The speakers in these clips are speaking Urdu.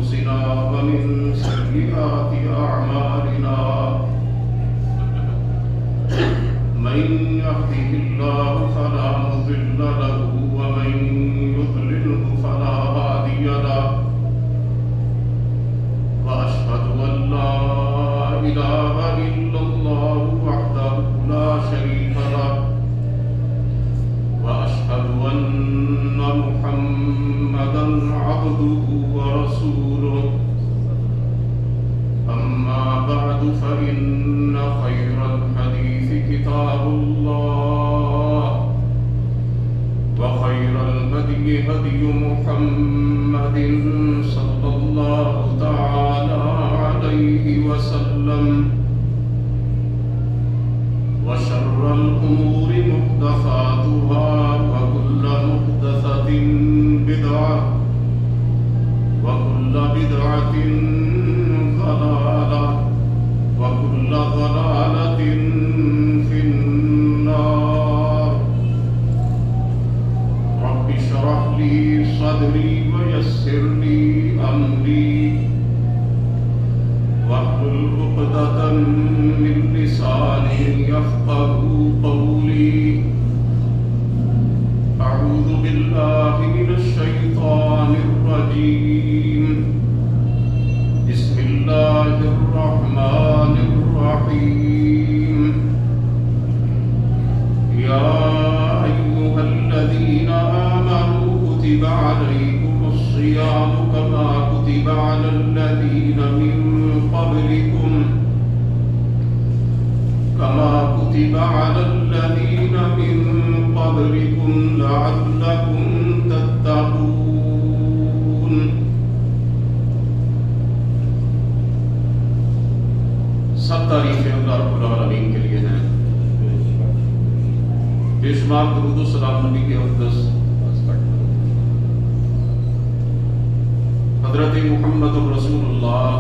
أنفسنا ومن سيئات أعمالنا من يهده الله فلا مضل له ومن يضلله فلا هادي له وأشهد أن لا إله إلا الله وحده لا شريك له وأشهد أن محمدا عبده ورسوله أما بعد فإن خير الحديث كتاب الله وخير الهدي هدي محمد صلى الله تعالى عليه وسلم وشر الأمور محدثاتها وكل محدثة بدعة وكل بدعة ضلالة وكل ضلالة في النار رب اشرح لي صدري ويسر لي أمري واحلل عقدة من لساني يفقهوا قولي أعوذ بالله من الشيطان الرجيم بسم الله الرحمن الرحيم يا أيها الذين آمنوا كتب عليكم الصيام كما كتب على الذين من قبلكم لعلكم تتقون سب تعریفیں اللہ رب العالمین کے لیے ہیں، بے شمار درود و سلام نبی کے اقدس حضرت محمد رسول اللہ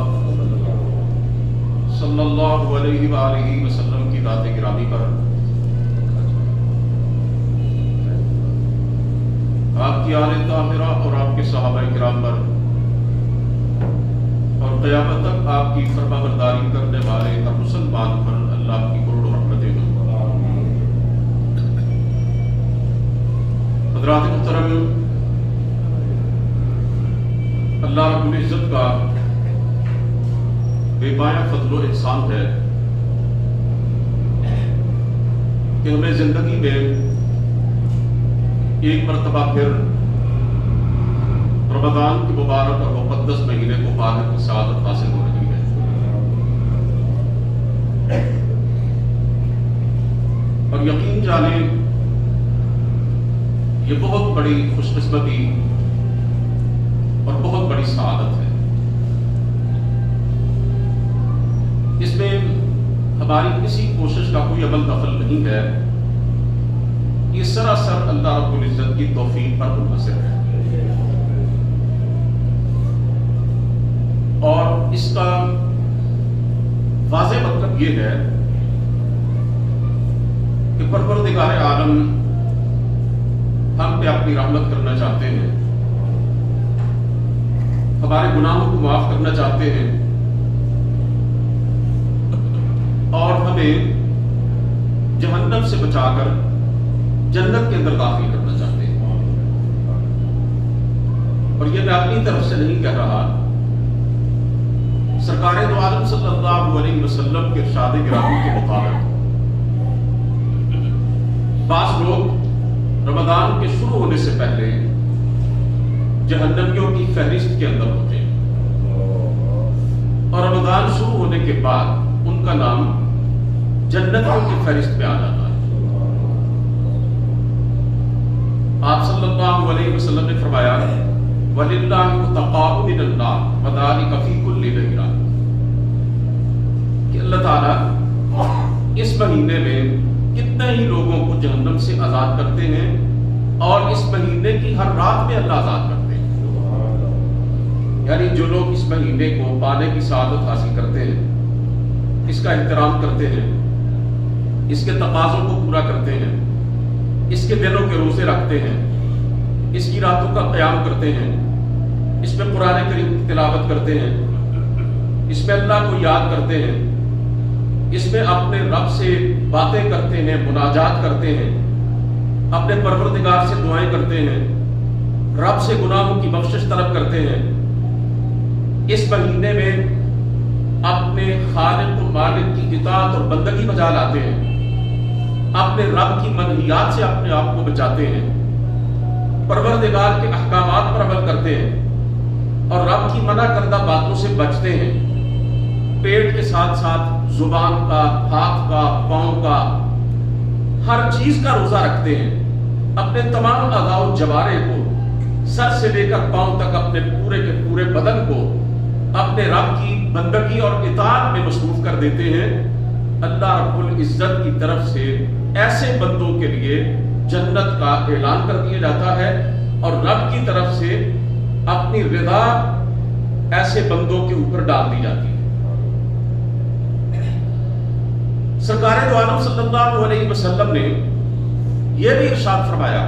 صلی اللہ علیہ وآلہ وسلم کی ذات گرامی پر، آپ کی آل طاہرہ اور آپ کے صحابہ کرام پر، اور قیامت تک آپ کی فرما برداری کرنے والے ہر مسلمان پر اللہ کی کروڑوں رحمتیں ہوں۔ حضرات محترم، اللہ رب العزت کا بے پایا فضل و احسان ہے کہ ہمیں زندگی میں ایک مرتبہ پھر رمضان کی مبارک اور مقدس مہینے کو پانے کی سعادت حاصل ہو رہی ہے، اور یقین جانیں یہ بہت بڑی خوش قسمتی اور بہت بڑی سعادت ہے۔ اس میں ہماری کسی کوشش کا کوئی عمل دخل نہیں ہے، یہ سراسر اللہ رب العزت کی توفیق پر منحصر ہے، اور اس کا واضح مطلب یہ ہے کہ پروردگار عالم ہم پہ اپنی رحمت کرنا چاہتے ہیں، ہمارے گناہوں کو معاف کرنا چاہتے ہیں، اور ہمیں جہنم سے بچا کر جنت کے اندر داخل کرنا چاہتے ہیں۔ اور یہ میں اپنی طرف سے نہیں کہہ رہا، سرکار دو عالم صلی اللہ علیہ وسلم کے ارشاد گرامی کے مطابق بعض لوگ رمضان کے شروع ہونے سے پہلے جہنمیوں کی فہرست کے اندر ہوتے ہیں، اور رمضان شروع ہونے کے بعد ان کا نام جنتیوں کی فہرست میں آ جاتا ہے۔ آپ صلی اللہ علیہ وسلم نے فرمایا وَلِلَّهِ مُتَقَاءُ مِنَ النَّارِ وَذَلِكَ فِي كُلِّ لَيْلَةٍ، کہ اللہ تعالیٰ اس مہینے میں کتنے ہی لوگوں کو جہنم سے آزاد کرتے ہیں، اور اس مہینے کی ہر رات میں اللہ آزاد کرتے ہیں۔ یعنی جو لوگ اس مہینے کو پانے کی سعادت حاصل کرتے ہیں، اس کا احترام کرتے ہیں، اس کے تقاضوں کو پورا کرتے ہیں، اس کے دنوں کے روزے رکھتے ہیں، اس کی راتوں کا قیام کرتے ہیں، اس میں قرآن کریم کی تلاوت کرتے ہیں، اس میں اللہ کو یاد کرتے ہیں، اس میں اپنے رب سے باتیں کرتے ہیں، مناجات کرتے ہیں، اپنے پروردگار سے دعائیں کرتے ہیں، رب سے گناہوں کی بخشش طلب کرتے ہیں، اس مہینے میں اپنے خالق و مالک کی اطاعت اور بندگی بجا لاتے ہیں، اپنے رب کی منہیات سے اپنے آپ کو بچاتے ہیں، پروردگار کے احکامات پر عمل کرتے ہیں اور رب کی منع کردہ باتوں سے بچتے ہیں، پیٹ کے ساتھ ساتھ زبان کا، ہاتھ کا، پاؤں کا، ہر چیز کا روزہ رکھتے ہیں، اپنے تمام اعضاء و جوارح کو سر سے لے کر پاؤں تک اپنے پورے کے پورے بدن کو اپنے رب کی بندگی اور اطاعت میں مصروف کر دیتے ہیں۔ اللہ رب العزت کی طرف سے ایسے بندوں کے لیے جنت کا اعلان کر دیا جاتا ہے اور رب کی طرف سے اپنی رضا ایسے بندوں کے اوپر ڈال دی جاتی ہے۔ سرکار دو عالم صلی اللہ علیہ وسلم نے یہ بھی ارشاد فرمایا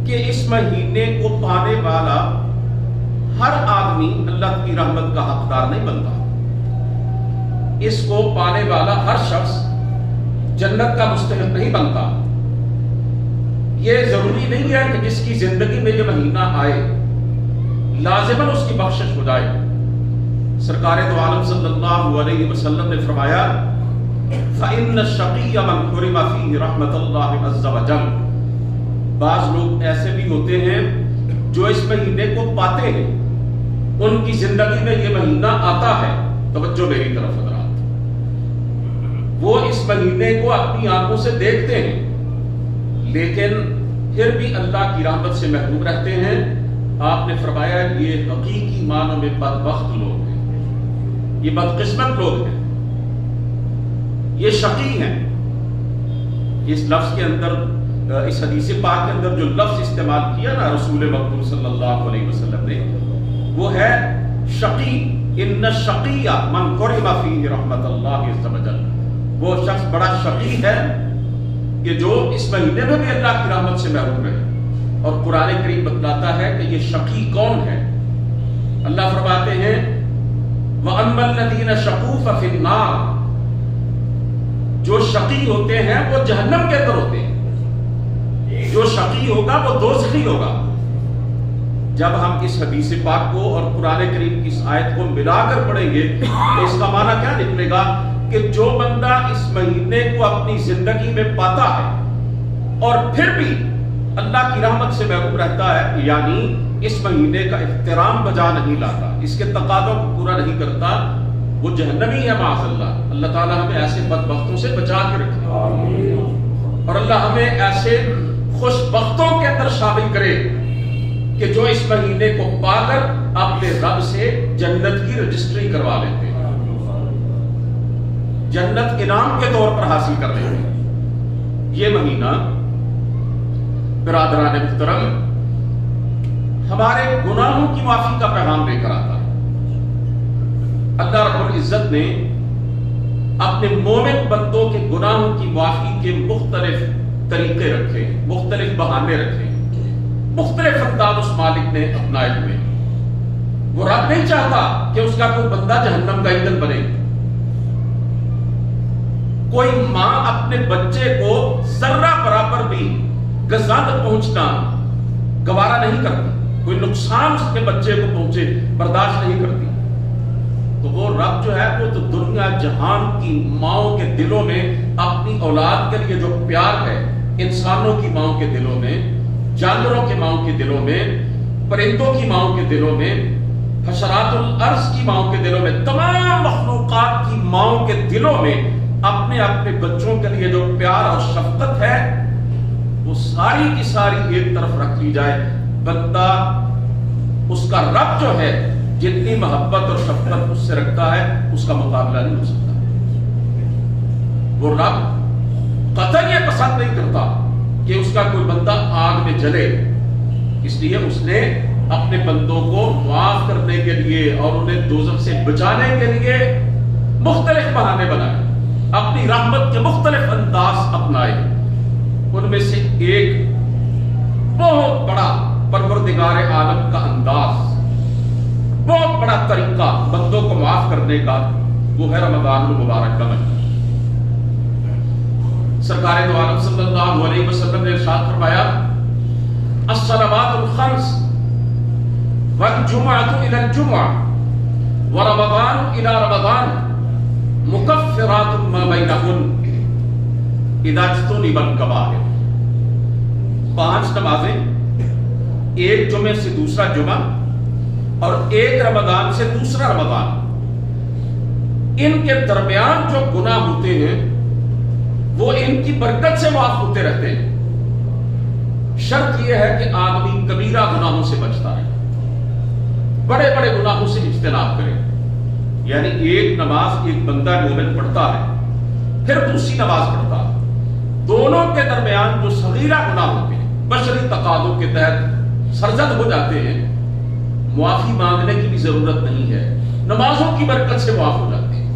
کہ اس مہینے کو پانے والا ہر آدمی اللہ کی رحمت کا حقدار نہیں بنتا، اس کو پانے والا ہر شخص جنت کا مستحق نہیں بنتا۔ یہ ضروری نہیں ہے کہ جس کی زندگی میں یہ مہینہ آئے لازماً اس کی بخشش ہو جائے۔ سرکار دو عالم صلی اللہ علیہ وسلم نے فرمایا فَإِنَّ الشَّقِيَّ مَنْ حُرِمَ فِيهِ رَحْمَةَ اللَّهِ عَزَّ وَجَلَّ۔ بعض لوگ ایسے بھی ہوتے ہیں جو اس مہینے کو پاتے ہیں، ان کی زندگی میں یہ مہینہ آتا ہے، توجہ میری طرف حضرات، وہ اس مہینے کو اپنی آنکھوں سے دیکھتے ہیں لیکن پھر بھی اللہ کی رحمت سے محروم رہتے ہیں۔ آپ نے فرمایا یہ حقیقی معنوں میں بدبخت لوگ ہیں، یہ بدقسمت لوگ ہیں، یہ شقی ہیں۔ اس لفظ کے اندر، اس حدیث پاک کے اندر جو لفظ استعمال کیا نا رسول مقبول صلی اللہ علیہ وسلم نے، وہ ہے شقی۔ ان الشقی من حرم فیہ رحمت اللہ عز وجل، وہ شخص بڑا شقی ہے کہ جو اس مہینے میں بھی اللہ کی رحمت سے محروم رہے۔ اور قرآن کریم بتلاتا ہے کہ یہ شقی کون ہے۔ اللہ فرماتے ہیں وَأَمَّا الَّذِينَ شَقُوا فَفِي النَّارِ، جو شقی ہوتے ہیں وہ جہنم کے اندر ہوتے ہیں، جو شقی ہوگا وہ دوزخی ہوگا۔ جب ہم اس حدیث پاک کو اور قرآن کریم کی اس آیت کو ملا کر پڑھیں گے تو اس کا معنی کیا نکلے گا کہ جو بندہ اس مہینے کو اپنی زندگی میں پاتا ہے اور پھر بھی اللہ کی رحمت سے محروم رہتا ہے، یعنی اس مہینے کا احترام بجا نہیں لاتا، اس کے تقاضوں کو پورا نہیں کرتا، وہ جہنمی ہے معاذ اللہ۔ اللہ تعالیٰ ہمیں ایسے بدبختوں سے بچا کے رکھے اور اللہ ہمیں ایسے خوش بختوں کے اندر شامل کرے کہ جو اس مہینے کو پا کر اپنے رب سے جنت کی رجسٹری کروا لیتے ہیں، جنت انعام کے طور پر حاصل کر لیتے ہیں۔ یہ مہینہ برادران محترم ہمارے گناہوں کی معافی کا پیغام لے کر آتا ہے۔ اللہ رب العزت نے اپنے مومن بندوں کے گناہوں کی معافی کے مختلف طریقے رکھے، مختلف بہانے رکھے، مختلف انداز اس مالک نے اپنائے ہوئے۔ وہ رب نہیں چاہتا کہ اس کا کوئی بندہ جہنم کا ایندھن بنے۔ کوئی ماں اپنے بچے کو ذرہ برابر بھی غزہ تک پہنچنا گوارا نہیں کرتی، کوئی نقصان اس کے بچے کو پہنچے برداشت نہیں کرتی۔ تو وہ رب جو ہے وہ تو دنیا جہان کی ماؤں کے دلوں میں اپنی اولاد کے لیے جو پیار ہے، انسانوں کی ماؤں کے دلوں میں، جانوروں کے ماؤں کے دلوں میں، پرندوں کی ماؤں کے دلوں میں، حشرات الارض کی ماؤں کے دلوں میں، تمام مخلوقات کی ماؤں کے دلوں میں اپنے اپنے بچوں کے لیے جو پیار اور شفقت ہے وہ ساری کی ساری ایک طرف رکھ لی جائے، بندہ اس کا رب جو ہے جتنی محبت اور شفقت اس سے رکھتا ہے اس کا مقابلہ نہیں ہو سکتا۔ وہ رب قطعاً یہ پسند نہیں کرتا کہ اس کا کوئی بندہ آگ میں جلے، اس لیے اس نے اپنے بندوں کو معاف کرنے کے لیے اور انہیں دوزخ سے بچانے کے لیے مختلف بہانے بنائے، اپنی رحمت کے مختلف انداز اپنائے۔ ان میں سے ایک بہت بڑا پروردگار عالم کا انداز طریقہ بندوں کو معاف کرنے کا وہ ہے رمضان المبارک کا مہینہ۔ سرکار دو عالم صلی اللہ علیہ وسلم نے ارشاد فرمایا الصلوات الخمس والجمعة إلى الجمعة ورمضان إلى رمضان مكفرات ما بينهن إذا اجتنب الكبائر۔ 5 نمازیں، ایک جمعے سے دوسرا جمعہ اور ایک رمضان سے دوسرا رمضان، ان کے درمیان جو گناہ ہوتے ہیں وہ ان کی برکت سے معاف ہوتے رہتے ہیں۔ شرط یہ ہے کہ آدمی کبیرہ گناہوں سے بچتا رہے، بڑے بڑے گناہوں سے اجتناب کرے۔ یعنی ایک نماز ایک بندہ مومن پڑھتا ہے، پھر دوسری نماز پڑھتا ہے، دونوں کے درمیان جو صغیرہ گناہ ہوتے ہیں بشری تقاضوں کے تحت سرزد ہو جاتے ہیں، معافی مانگنے کی بھی ضرورت نہیں ہے، نمازوں کی برکت سے معاف ہو جاتے ہیں۔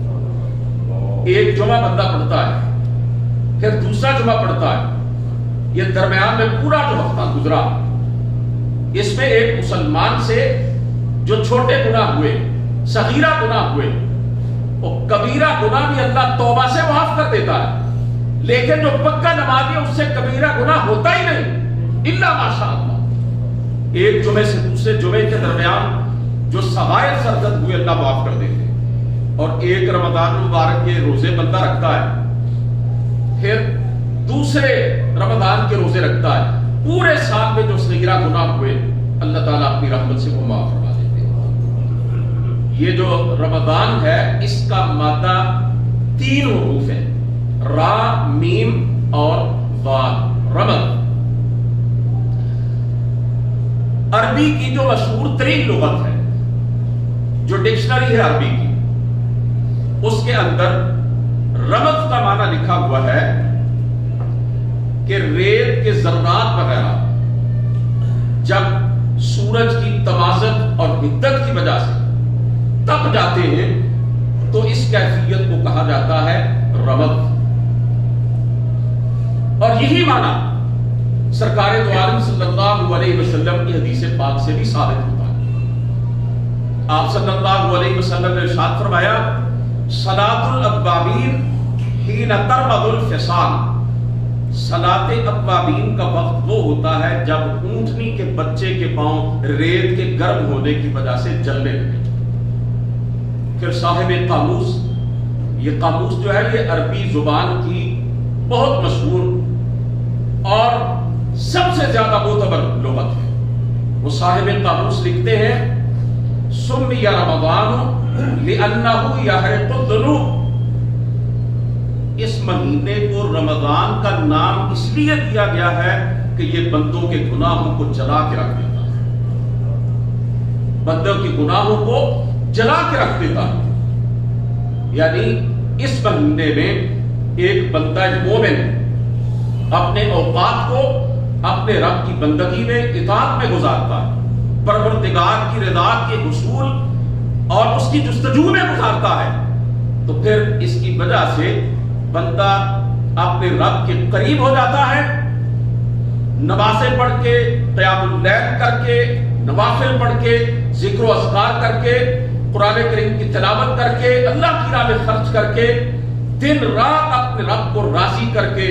ایک جمعہ بندہ پڑھتا ہے، پھر دوسرا جمعہ پڑھتا ہے، یہ درمیان میں پورا جو ہفتہ گزرا، اس میں ایک مسلمان سے جو چھوٹے گناہ ہوئے، صغیرہ گناہ ہوئے، اور کبیرہ گناہ بھی اللہ توبہ سے معاف کر دیتا ہے، لیکن جو پکا نمازی ہے اس سے کبیرہ گناہ ہوتا ہی نہیں الا ماشاء اللہ۔ ایک جمعے سے دوسرے جمعے کے درمیان جو صغائر سرزد ہوئے اللہ معاف کر دیتے ہیں۔ اور ایک رمضان مبارک کے روزے بندہ رکھتا ہے، پھر دوسرے رمضان کے روزے رکھتا ہے، پورے سال میں جو صغیرہ گناہ ہوئے اللہ تعالیٰ اپنی رحمت سے وہ معاف فرما دیتے ہیں۔ یہ جو رمضان ہے اس کا مادہ 3 حروف ہے، را، میم اور ضاد، رمض۔ عربی کی جو مشہور ترین لغت ہے، جو ڈکشنری ہے عربی کی، اس کے اندر رمض کا معنی لکھا ہوا ہے کہ ریت کے ذرات وغیرہ جب سورج کی تمازت اور حدت کی وجہ سے تپ جاتے ہیں تو اس کیفیت کو کہا جاتا ہے رمض۔ اور یہی معنی سرکار دو عالم صلی اللہ علیہ وسلم کی حدیث پاک سے بھی ثابت ہوتا ہے۔ آپ صلی اللہ علیہ وسلم نے ارشاد فرمایا صلاۃ الاوابین حین ترمض الفصال، صلاۃ اوابین کا وقت وہ ہوتا ہے جب اونٹنی کے بچے کے پاؤں ریت کے گرم ہونے کی وجہ سے جلنے لگے۔ پھر صاحب قاموس، یہ قاموس جو ہے یہ عربی زبان کی بہت مشہور اور سب سے زیادہ معتبر لغت ہے، وہ صاحب قاموس لکھتے ہیں سمی رمضان لأنہ یحرق الذنوب، اس مہینے کو رمضان کا نام اس لیے دیا گیا ہے کہ یہ بندوں کے گناہوں کو جلا کے رکھ دیتا ہے، بندوں کے گناہوں کو جلا کے رکھ دیتا ہے۔ یعنی اس مہینے میں ایک بندہ مومن اپنے اوقات کو اپنے رب کی بندگی میں اطاعت میں گزارتا ہے، پروردگار کی رضا کے حصول اور اس کی جستجو میں گزارتا ہے، تو پھر اس کی وجہ سے بندہ اپنے رب کے قریب ہو جاتا ہے، نمازیں پڑھ کے، قیام اللیل کر کے، نوافل پڑھ کے، ذکر و اذکار کر کے، قرآن کریم کی تلاوت کر کے، اللہ کی راہ میں خرچ کر کے، دن رات اپنے رب کو راضی کر کے۔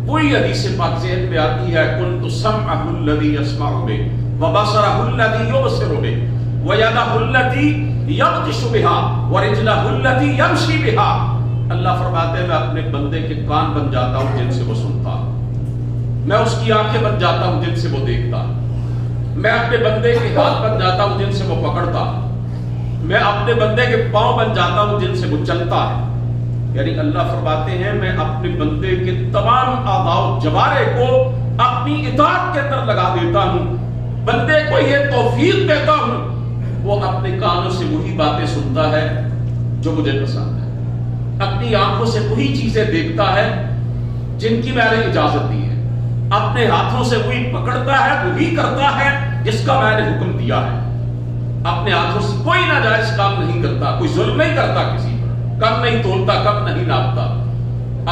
وہی حدیث پاک ذہن میں آتی ہے كنت سمعه الذي يسمع به وبصره الذي يبصر به ويده التي يبطش بها ورجله التي يمشي بها۔ اللہ فرماتے ہیں میں اپنے بندے کے کان بن جاتا ہوں جن سے وہ سنتا، میں اس کی آنکھیں بن جاتا ہوں جن سے وہ دیکھتا، میں اپنے بندے کے ہاتھ بن جاتا ہوں جن سے وہ پکڑتا، میں اپنے بندے کے پاؤں بن جاتا ہوں جن سے وہ چلتا ہے۔ یعنی اللہ فرماتے ہیں میں اپنے بندے کے تمام اعضاء و جوارح کو اپنی اطاعت کے اندر لگا دیتا ہوں، بندے کو یہ توفیق دیتا ہوں وہ اپنے کانوں سے وہی باتیں سنتا ہے جو مجھے پسند ہے، اپنی آنکھوں سے وہی چیزیں دیکھتا ہے جن کی میں نے اجازت دی ہے، اپنے ہاتھوں سے وہی پکڑتا ہے، وہی کرتا ہے جس کا میں نے حکم دیا ہے، اپنے ہاتھوں سے کوئی ناجائز کام نہیں کرتا، کوئی ظلم نہیں کرتا، کسی کم نہیں تولتا، کم نہیں ناپتا،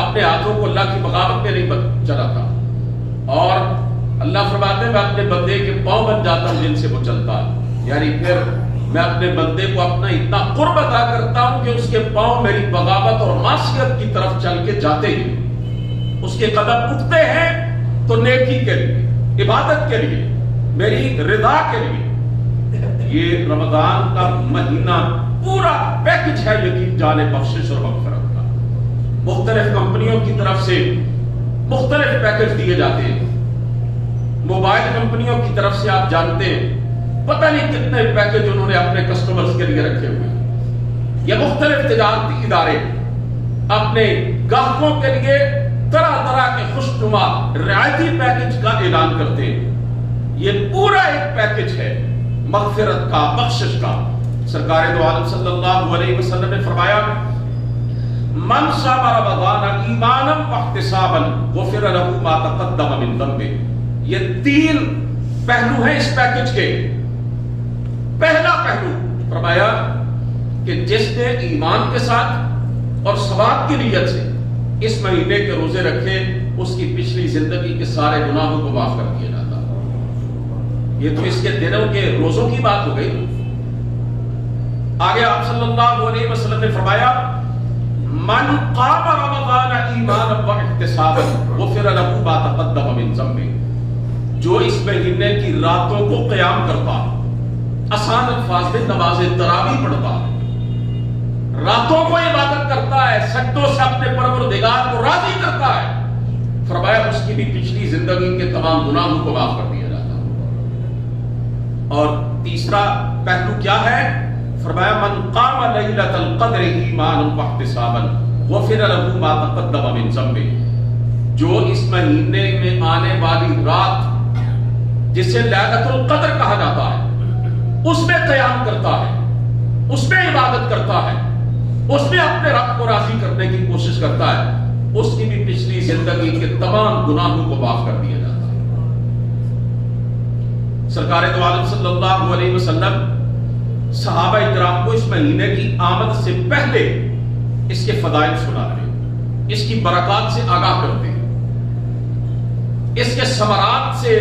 اپنے ہاتھوں کو اللہ کی بغاوت میں نہیں چلاتا، اور اللہ فرماتے ہیں میں اپنے بندے کے پاؤں بن جاتا ہوں جن سے وہ چلتا ہے۔ یعنی پھر میں اپنے بندے کو اپنا اتنا قرب عطا کرتا ہوں کہ اس کے پاؤں میری بغاوت اور معصیت کی طرف چل کے جاتے ہیں، اس کے قدم اٹھتے ہیں تو نیکی کے لیے، عبادت کے لیے، میری رضا کے لیے۔ یہ رمضان کا مہینہ پورا پیکج ہے یقین جانے بخشش اور مغفرت کا۔ مختلف کمپنیوں کی طرف سے مختلف پیکج دیے جاتے ہیں۔ موبائل کمپنیوں کی طرف سے آپ جانتے ہیں پتہ نہیں کتنے پیکج انہوں نے اپنے کسٹمرز کے لیے رکھے ہوئے ہیں۔ یہ مختلف تجارتی ادارے اپنے گاہکوں کے لیے طرح طرح کے خوشنما رعایتی پیکج کا اعلان کرتے ہیں۔ یہ پورا ایک پیکج ہے مغفرت کا، بخشش کا۔ سرکار دو عالم صلی اللہ علیہ وسلم نے فرمایا من صام رمضان ایمانا واحتسابا غفر له ما تقدم من ذنبه۔ یہ تین پہلو ہیں اس پیکج کے۔ پہلا پہلو فرمایا کہ جس نے ایمان کے ساتھ اور ثواب کی نیت سے اس مہینے کے روزے رکھے اس کی پچھلی زندگی کے سارے گناہوں کو معاف کر دیا جاتا۔ یہ تو اس کے دنوں کے روزوں کی بات ہو گئی۔ آگے آپ صلی اللہ علیہ وسلم نے فرمایا من قام رمضان ایمانا واحتسابا غفر له ما تقدم من ذنبه۔ جو اس مہینے کی راتوں کو قیام کرتا، آسان الفاظ میں نماز تراویح پڑھتا، راتوں کو عبادت کرتا ہے، سجدوں سے اپنے پروردگار کو راضی کرتا ہے، فرمایا اس کی بھی پچھلی زندگی کے تمام گناہوں کو معاف کر دیا جاتا۔ اور تیسرا پہلو کیا ہے؟ فرمایا من قام لیلۃ القدر ایمانا واحتسابا غفر له ما تقدم من ذنبه۔ جو اس مہینے میں آنے والی رات جسے لیلۃ القدر کہا جاتا ہے اس میں قیام کرتا ہے، اس میں عبادت کرتا ہے، اس میں اپنے رب کو راضی کرنے کی کوشش کرتا ہے، اس کی بھی پچھلی زندگی کے تمام گناہوں کو معاف کر دیا جاتا ہے۔ سرکار دو عالم صلی اللہ علیہ وسلم صحابہ اکرام کو اس مہینے کی آمد سے پہلے اس کے فضائل سنا رہے، اس کی برکات سے آگاہ کرتے ہیں، اس کے ثمرات سے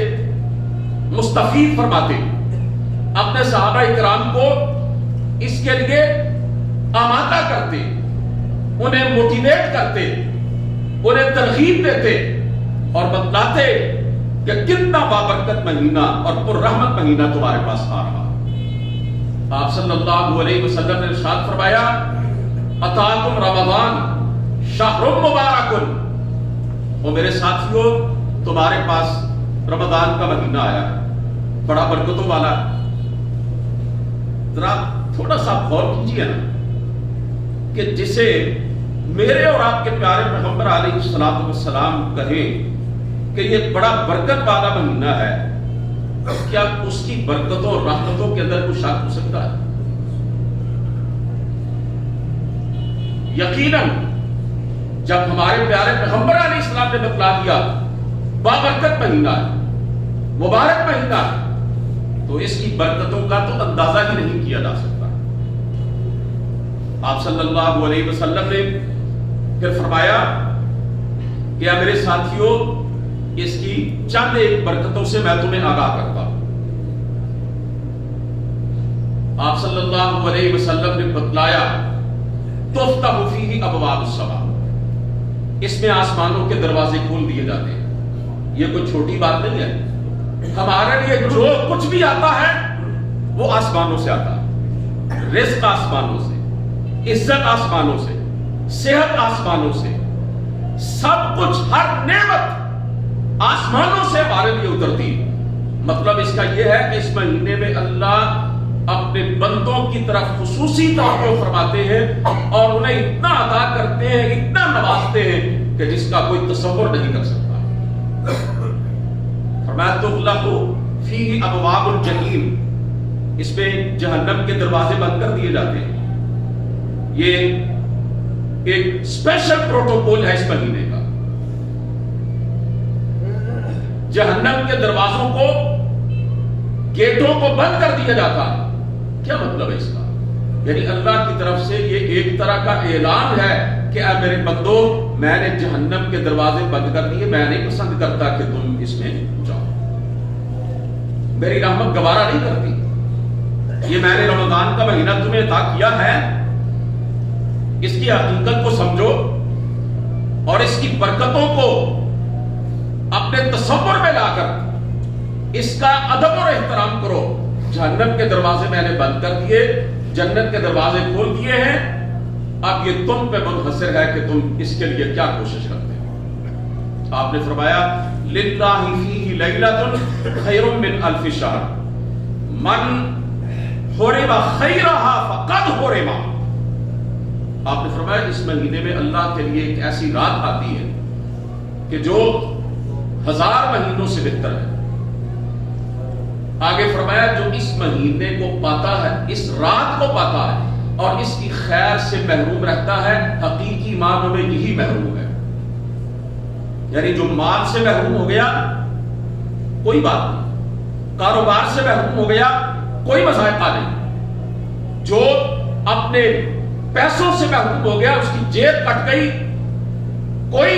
مستفید فرماتے ہیں، اپنے صحابہ اکرام کو اس کے لیے آمادہ کرتے، انہیں موٹیویٹ کرتے، انہیں ترغیب دیتے اور بتلاتے کہ کتنا بابرکت مہینہ اور پررحمت مہینہ تمہارے پاس آ رہا۔ آپ صلی اللہ علیہ وسلم نے ارشاد فرمایا اتاکم رمضان شہر مبارک۔ اور میرے ساتھیوں تمہارے پاس رمضان کا مہینہ آیا، بڑا برکتوں والا۔ ذرا تھوڑا سا غور کیجیے نا کہ جسے میرے اور آپ کے پیارے پیغمبر علیہ الصلوۃ والسلام کہیں کہ یہ بڑا برکت والا مہینہ ہے، کیا اس کی برکتوں اور رحمتوں کے اندر کوئی شک ہو سکتا ہے؟ یقیناً جب ہمارے پیارے پیغمبر علیہ السلام نے بتلا دیا بابرکت مہینہ ہے، مبارک مہینہ ہے، تو اس کی برکتوں کا تو اندازہ ہی نہیں کیا جا سکتا۔ آپ صلی اللہ علیہ وسلم نے پھر فرمایا کہ اے میرے ساتھیوں اس کی چند ایک برکتوں سے میں تمہیں آگاہ کرتا ہوں۔ آپ صلی اللہ علیہ وسلم نے بتلایا تفتح فیہ ابواب السماء، اس میں آسمانوں کے دروازے کھول دیے جاتے ہیں۔ یہ کوئی چھوٹی بات نہیں ہے، ہمارے لیے جو کچھ بھی آتا ہے وہ آسمانوں سے آتا ہے، رزق آسمانوں سے، عزت آسمانوں سے، صحت آسمانوں سے، سب کچھ، ہر نعمت آسمانوں سے ہمارے لیے اترتی ہے۔ مطلب اس کا یہ ہے کہ اس مہینے میں اللہ اپنے بندوں کی طرف خصوصی توجہ فرماتے ہیں اور انہیں اتنا عطا کرتے ہیں، اتنا نوازتے ہیں کہ جس کا کوئی تصور نہیں کر سکتا۔ فرمایا تغلق فیہ ابواب الجحیم، اس میں جہنم کے دروازے بند کر دیے جاتے ہیں۔ یہ ایک اسپیشل پروٹوکول ہے اس مہینے کا۔ جہنم کے دروازوں کو، گیٹوں کو بند کر دیا جاتا ہے۔ کیا مطلب ہے اس کا؟ یعنی اللہ کی طرف سے یہ ایک طرح کا اعلان ہے کہ اے میرے بندو میں نے جہنم کے دروازے بند کر دیے، میں نہیں پسند کرتا کہ تم اس میں جاؤ، میری رحمت گوارا نہیں کرتی۔ یہ میں نے رمضان کا مہینہ تمہیں عطا کیا ہے، اس کی حقیقت کو سمجھو اور اس کی برکتوں کو اپنے تصور میں لا کر اس کا ادب اور احترام کرو۔ جہنم کے دروازے میں نے بند کر دیے، جنت کے دروازے کھول دیے ہیں، اب یہ تم پہ منحصر ہے کہ تم اس کے لیے کیا کوشش کرتے ہو۔ آپ نے فرمایا للہ فیہ لیلۃ خیر من الف شہر من حرم خیرہا فقد حرم۔ آپ نے فرمایا اس مہینے میں اللہ کے لیے ایک ایسی رات آتی ہے کہ جو 1000 مہینوں سے بہتر ہے۔ آگے فرمایا جو اس مہینے کو پاتا ہے، اس رات کو پاتا ہے اور اس کی خیر سے محروم رہتا ہے، حقیقی معنوں میں یہی محروم ہے۔ یعنی جو مال سے محروم ہو گیا کوئی بات نہیں، کاروبار سے محروم ہو گیا کوئی مذائقہ نہیں، جو اپنے پیسوں سے محروم ہو گیا، اس کی جیب کٹ گئی، کوئی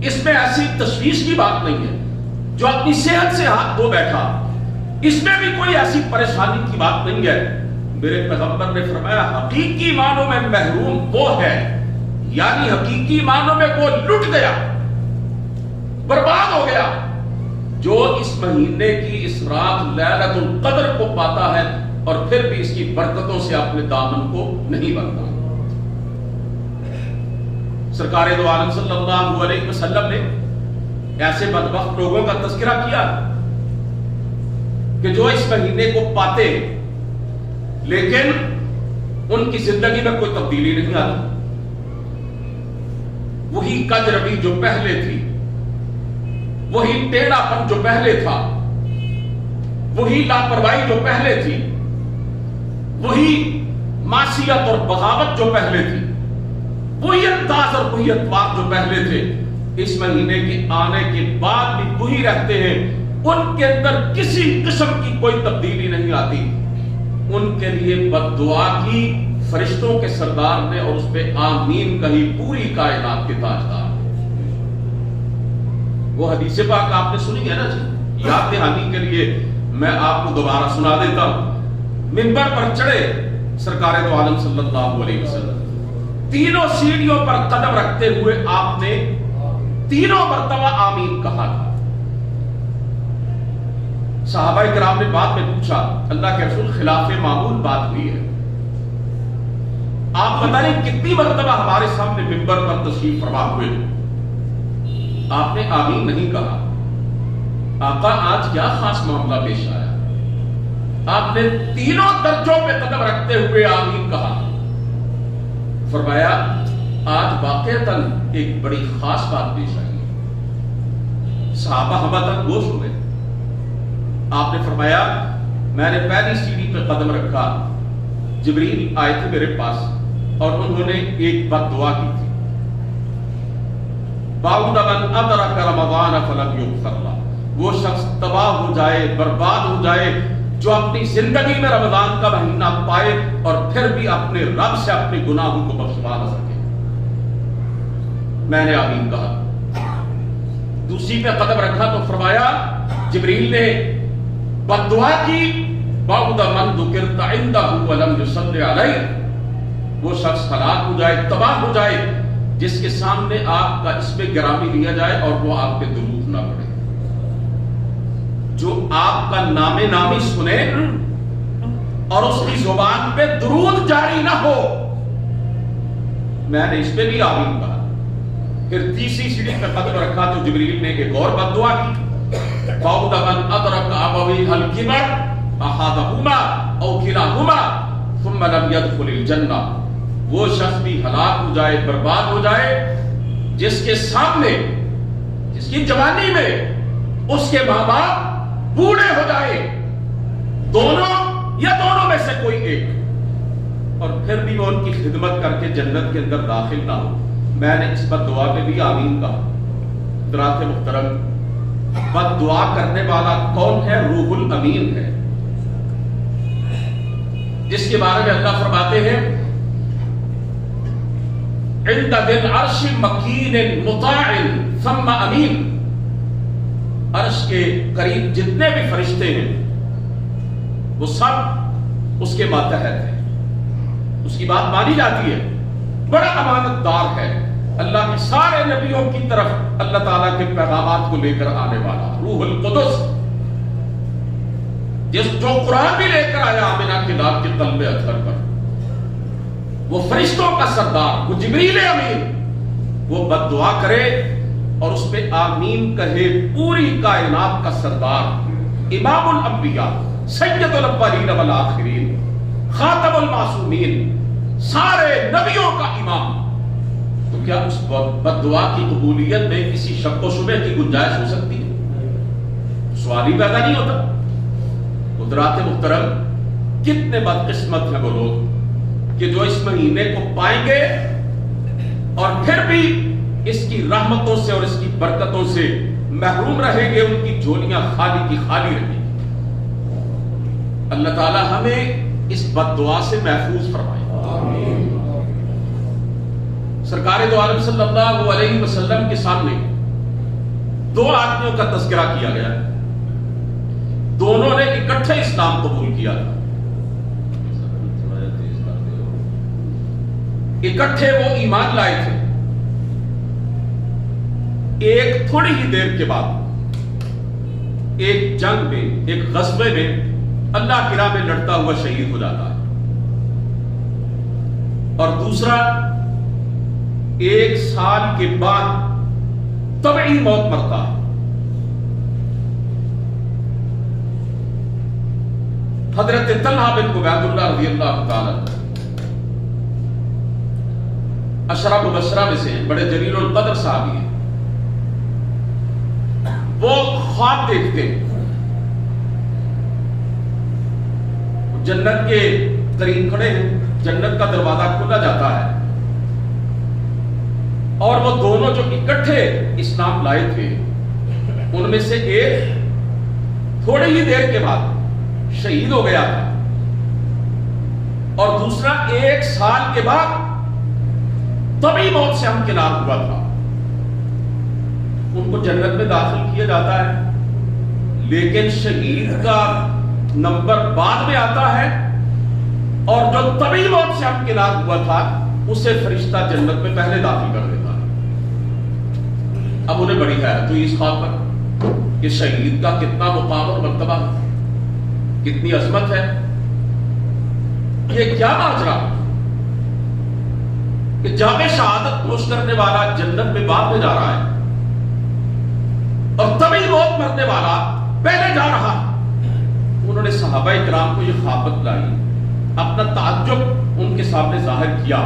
اس میں ایسی تشویش کی بات نہیں ہے۔ جو اپنی صحت سے ہاتھ دھو بیٹھا، اس میں بھی کوئی ایسی پریشانی کی بات نہیں ہے۔ میرے پیغمبر نے فرمایا حقیقی معنوں میں محروم وہ ہے، یعنی حقیقی معنوں میں وہ لٹ گیا، برباد ہو گیا، جو اس مہینے کی اس رات لیلۃ القدر کو پاتا ہے اور پھر بھی اس کی برکتوں سے اپنے دامن کو نہیں بنتا۔ سرکار دو عالم صلی اللہ علیہ وسلم نے ایسے بدبخت لوگوں کا تذکرہ کیا کہ جو اس مہینے کو پاتے لیکن ان کی زندگی میں کوئی تبدیلی نہیں آتی، وہی کج روی جو پہلے تھی، وہی ٹیڑھا پن جو پہلے تھا، وہی لاپرواہی جو پہلے تھی، وہی معصیت اور بغاوت جو پہلے تھی، وہی انداز اور وہی اطوار جو پہلے تھے، اس مہینے کے آنے کے بعد بھی وہی رہتے ہیں، ان کے اندر کسی قسم کی کوئی تبدیلی نہیں آتی۔ ان کے لیے بد دعا کی فرشتوں کے سردار نے اور اس پہ آمین کہی پوری کائنات کے تاجدار۔ وہ حدیث پاک آپ نے سنی ہے نا جی، یاد دہانی کے لیے میں آپ کو دوبارہ سنا دیتا ہوں۔ منبر پر چڑھے سرکار دو عالم صلی اللہ علیہ وسلم، تینوں سیڑھیوں پر قدم رکھتے ہوئے آپ نے تینوں مرتبہ آمین کہا تھا۔ صحابہ کرام نے بعد میں پوچھا اللہ کے رسول خلاف معمول بات ہوئی ہے، آپ پتہ نہیں کتنی مرتبہ ہمارے سامنے منبر پر تشریف فرما ہوئے، آپ نے آمین نہیں کہا، آقا آج کیا خاص معاملہ پیش آیا؟ آپ نے تینوں درجوں پہ قدم رکھتے ہوئے آمین کہا۔ فرمایا آج واقعتاً ایک بڑی خاص بات پیش آئی۔ صحابہ ہمہ گوش ہوئے۔ آپ نے فرمایا میں نے پہلی سیڑھی پہ قدم رکھا، جبریل آئے تھے میرے پاس اور انہوں نے ایک بد دعا کی تھی، بعد من ادرک رمضان فلم یغفر له، وہ شخص تباہ ہو جائے، برباد ہو جائے جو اپنی زندگی میں رمضان کا مہینہ پائے اور پھر بھی اپنے رب سے اپنے گناہوں کو بخشوا نہ سکے۔ میں نے آمین کہا، دوسری پہ قدم رکھا تو فرمایا جبریل نے بد دعا کی، بعد من ذکرت عنده ولم يصل علیہ، وہ شخص ہلاک ہو جائے، تباہ ہو جائے جس کے سامنے آپ کا اسم گرامی لیا جائے اور وہ آپ پہ درود نہ پڑے، جو آپ کا نام نامی سنے اور اس کی زبان پہ درود جاری نہ ہو۔ میں نے اس پہ بھی آمین کہا۔ پھر تیسری سیڑھی پہ قدم رکھا تو جبریل نے ایک اور بد دعا کی، بعد من ادرک ابویہ الکبر احدہما او کلاہما ثم لم يدخل الجنہ، وہ شخص بھی ہلاک ہو جائے، برباد ہو جائے جس کے سامنے، جس کی جوانی میں اس کے ماں باپ بوڑھے ہو جائے، دونوں یا دونوں میں سے کوئی ایک، اور پھر بھی وہ ان کی خدمت کر کے جنت کے اندر داخل نہ ہو۔ میں نے اس بد دعا پہ بھی آمین کہا۔ حضرات محترم، بد دعا کرنے والا کون ہے؟ روح الامین ہے، جس کے بارے میں اللہ فرماتے ہیں عند ذی العرش مکین مطاع ثم امین، عرش کے قریب جتنے بھی فرشتے ہیں وہ سب اس کے ماتحت ہے، اس کی بات مانی جاتی ہے، بڑا امانت دار ہے، اللہ کے سارے نبیوں کی طرف اللہ تعالیٰ کے پیغامات کو لے کر آنے والا روح القدس، جو قرآن بھی لے کر آیا آمنہ کے لال کے قلب اطہر پر، وہ فرشتوں کا سردار، وہ جبریل امین، وہ بد دعا کرے اور اس پہ آمین کہے پوری کائنات کا سردار، امام الانبیاء، سید الاولین والآخرین، خاتم المعصومین، سارے نبیوں کا امام، تو کیا اس بد دعا کی قبولیت میں کسی شک و شبہ کی گنجائش ہو سکتی ہے؟ سوال ہی پیدا نہیں ہوتا۔ حضرات محترم، کتنے بدقسمت ہیں وہ لوگ کہ جو اس مہینے کو پائیں گے اور پھر بھی اس کی رحمتوں سے اور اس کی برکتوں سے محروم رہیں گے، ان کی جھولیاں خالی کی خالی رہیں گی۔ اللہ تعالی ہمیں اس بد دعا سے محفوظ فرمائے۔ سرکار دو عالم صلی اللہ علیہ وسلم کے سامنے دو آدمیوں کا تذکرہ کیا گیا ہے، دونوں نے اکٹھے اسلام قبول کیا تھا، اکٹھے وہ ایمان لائے تھے۔ ایک تھوڑی ہی دیر کے بعد ایک جنگ میں، ایک غزوے میں اللہ کی راہ میں لڑتا ہوا شہید ہو جاتا ہے، اور دوسرا 1 سال کے بعد طبعی موت مرتا ہے۔ حضرت طلحہ بن عبید اللہ رضی اللہ تعالی عشرہ مبشرہ میں سے بڑے جلیل القدر صحابی ہیں، وہ خواب دیکھتے ہیں، جنت کے قریب کھڑے ہیں، جنت کا دروازہ کھولا جاتا ہے، اور وہ دونوں جو اکٹھے اسلام لائے تھے ان میں سے ایک تھوڑی ہی دیر کے بعد شہید ہو گیا تھا، اور دوسرا 1 سال کے بعد طبعی موت سے ہمکنار ہوا تھا۔ ان کو جنت میں داخل کیا جاتا ہے، لیکن شہید کا نمبر بعد میں آتا ہے، اور جو طبعی موت سے ہمکنار ہوا تھا اسے فرشتہ جنت میں پہلے داخل کر دیتا ہے۔ اب انہیں بڑی حیرت ہوئی اس خواب پر کہ شہید کا کتنا مقام اور مرتبہ، کتنی عظمت ہے، یہ کیا ماجرا کہ جام شہادت نوش کرنے والا جنت میں بعد میں جا رہا ہے اور طبعی موت مرنے والا پہلے جا رہا۔ انہوں نے صحابہ اکرام کو یہ خواب بتلائی، اپنا تعجب ان کے سامنے ظاہر کیا۔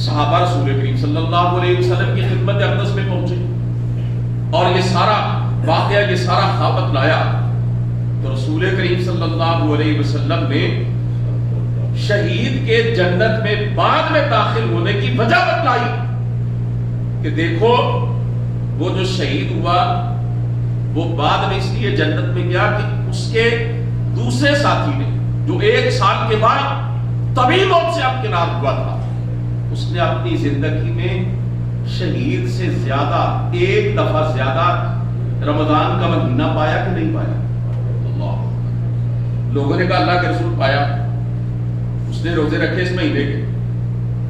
صحابہ رسول کریم صلی اللہ علیہ وسلم کی خدمت اقدس میں پہنچے اور یہ سارا واقعہ، یہ سارا خواب بتلایا، تو رسول کریم صلی اللہ علیہ وسلم نے شہید کے جنت میں بعد میں داخل ہونے کی وجہ بتلائی کہ دیکھو وہ جو شہید ہوا وہ بعد میں اس لیے جنت میں گیا کہ اس کے دوسرے ساتھی نے جو 1 سال کے بعد طبعی موت سے ہمکنار ہوا تھا، اس نے اپنی زندگی میں شہید سے زیادہ، 1 دفعہ زیادہ رمضان کا مہینہ پایا کہ نہیں پایا؟ اللہ، لوگوں نے کہا اللہ کے رسول پایا، اس نے روزے رکھے اس مہینے کے۔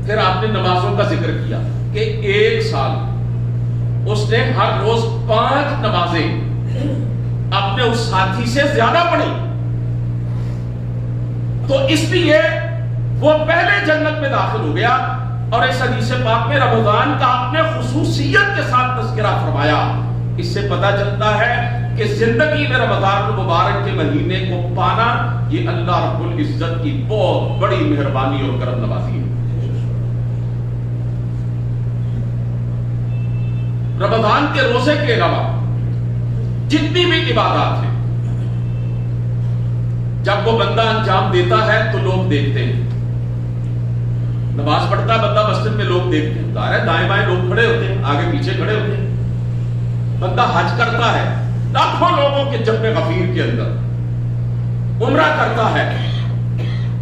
پھر آپ نے نمازوں کا ذکر کیا کہ 1 سال اس نے ہر روز 5 نمازیں اپنے اس ساتھی سے زیادہ پڑھی، تو اس لیے وہ پہلے جنت میں داخل ہو گیا۔ اور اس حدیث پاک میں رمضان کا اپنے خصوصیت کے ساتھ تذکرہ فرمایا۔ اس سے پتہ چلتا ہے کہ زندگی میں رمضان المبارک کے مہینے کو پانا یہ اللہ رب العزت کی بہت بڑی مہربانی اور کرم نوازی ہے۔ رمضان کے روزے کے علاوہ جتنی بھی عبادات ہیں، جب وہ بندہ انجام دیتا ہے تو لوگ دیکھتے ہیں۔ نماز پڑھتا ہے بندہ مسجد میں، لوگ دیکھتے ہیں، ظاہر ہے دائیں بائیں لوگ کھڑے ہوتے ہیں، آگے پیچھے کھڑے ہوتے ہیں۔ بندہ حج کرتا ہے، لاکھوں لوگوں کے جنب غفیر کے اندر عمرہ کرتا ہے،